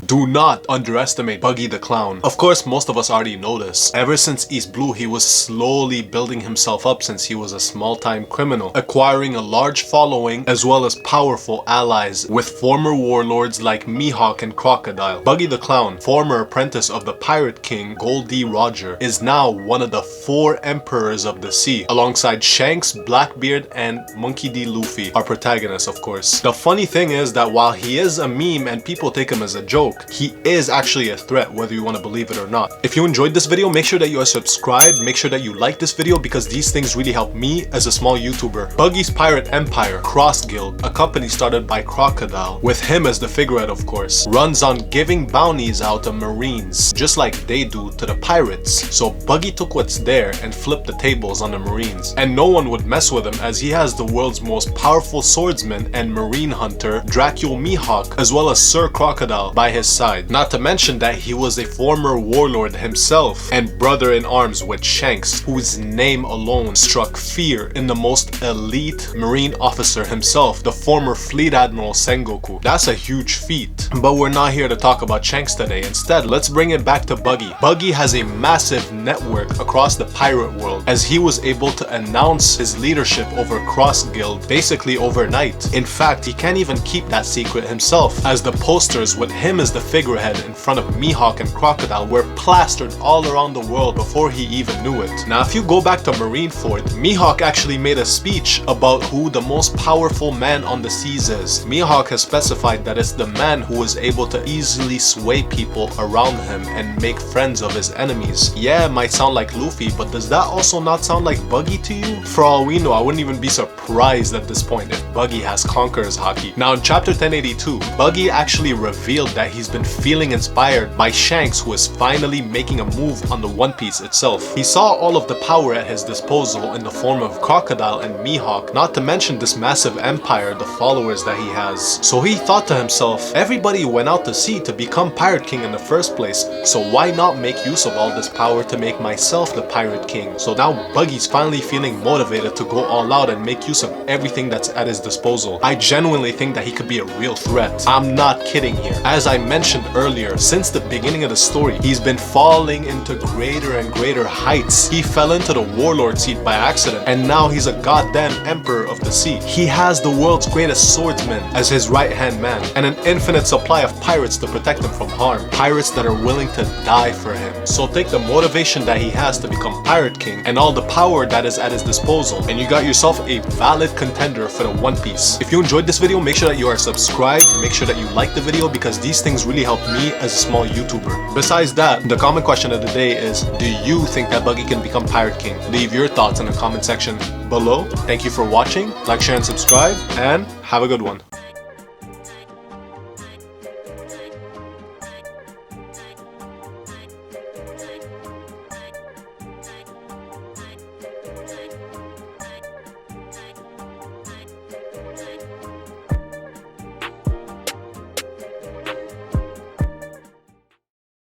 Do not underestimate Buggy the Clown. Of course, most of us already know this. Ever since East Blue, he was slowly building himself up since he was a small-time criminal, acquiring a large following as well as powerful allies with former warlords like Mihawk and Crocodile. Buggy the Clown, former apprentice of the Pirate King Gold D. Roger, is now one of the 4 emperors of the sea, alongside Shanks, Blackbeard, and Monkey D. Luffy, our protagonists of course. The funny thing is that while he is a meme and people take him as a joke, he is actually a threat, whether you want to believe it or not. If you enjoyed this video, make sure that you are subscribed, make sure that you like this video because these things really help me as a small YouTuber. Buggy's Pirate Empire, Cross Guild, a company started by Crocodile, with him as the figurehead of course, runs on giving bounties out to Marines, just like they do to the pirates. So Buggy took what's there and flipped the tables on the Marines. And no one would mess with him as he has the world's most powerful swordsman and marine hunter, Dracul Mihawk, as well as Sir Crocodile by his side. Not to mention that he was a former warlord himself and brother in arms with Shanks, whose name alone struck fear in the most elite marine officer himself, the former Fleet Admiral Sengoku. That's a huge feat. But we're not here to talk about Shanks today. Instead, let's bring it back to Buggy. Buggy has a massive network across the pirate world as he was able to announce his leadership over Cross Guild basically overnight. In fact, he can't even keep that secret himself, as the posters with him as the figurehead in front of Mihawk and Crocodile were plastered all around the world before he even knew it. Now if you go back to Marineford, Mihawk actually made a speech about who the most powerful man on the seas is. Mihawk has specified that it's the man who is able to easily sway people around him and make friends of his enemies. Yeah, it might sound like Luffy, but does that also not sound like Buggy to you? For all we know, I wouldn't even be surprised at this point if Buggy has Conqueror's Haki. Now in chapter 1082, Buggy actually revealed that he's been feeling inspired by Shanks, who is finally making a move on the One Piece itself. He saw all of the power at his disposal in the form of Crocodile and Mihawk, not to mention this massive empire, the followers that he has. So he thought to himself, everybody went out to sea to become Pirate King in the first place, so why not make use of all this power to make myself the Pirate King? So now Buggy's finally feeling motivated to go all out and make use of everything that's at his disposal. I genuinely think that he could be a real threat. I'm not kidding here. As I mentioned earlier, since the beginning of the story, he's been falling into greater and greater heights. He fell into the warlord seat by accident, and now he's a goddamn emperor of the sea. He has the world's greatest swordsman as his right-hand man, and an infinite supply of pirates to protect him from harm. Pirates that are willing to die for him. So take the motivation that he has to become Pirate King and all the power that is at his disposal, and you got yourself a valid contender for the One Piece. If you enjoyed this video, make sure that you are subscribed, make sure that you like the video because these things really help me as a small YouTuber. Besides that, the comment question of the day is, do you think that Buggy can become Pirate King? Leave your thoughts in the comment section below. Thank you for watching, like, share, and subscribe, and have a good one.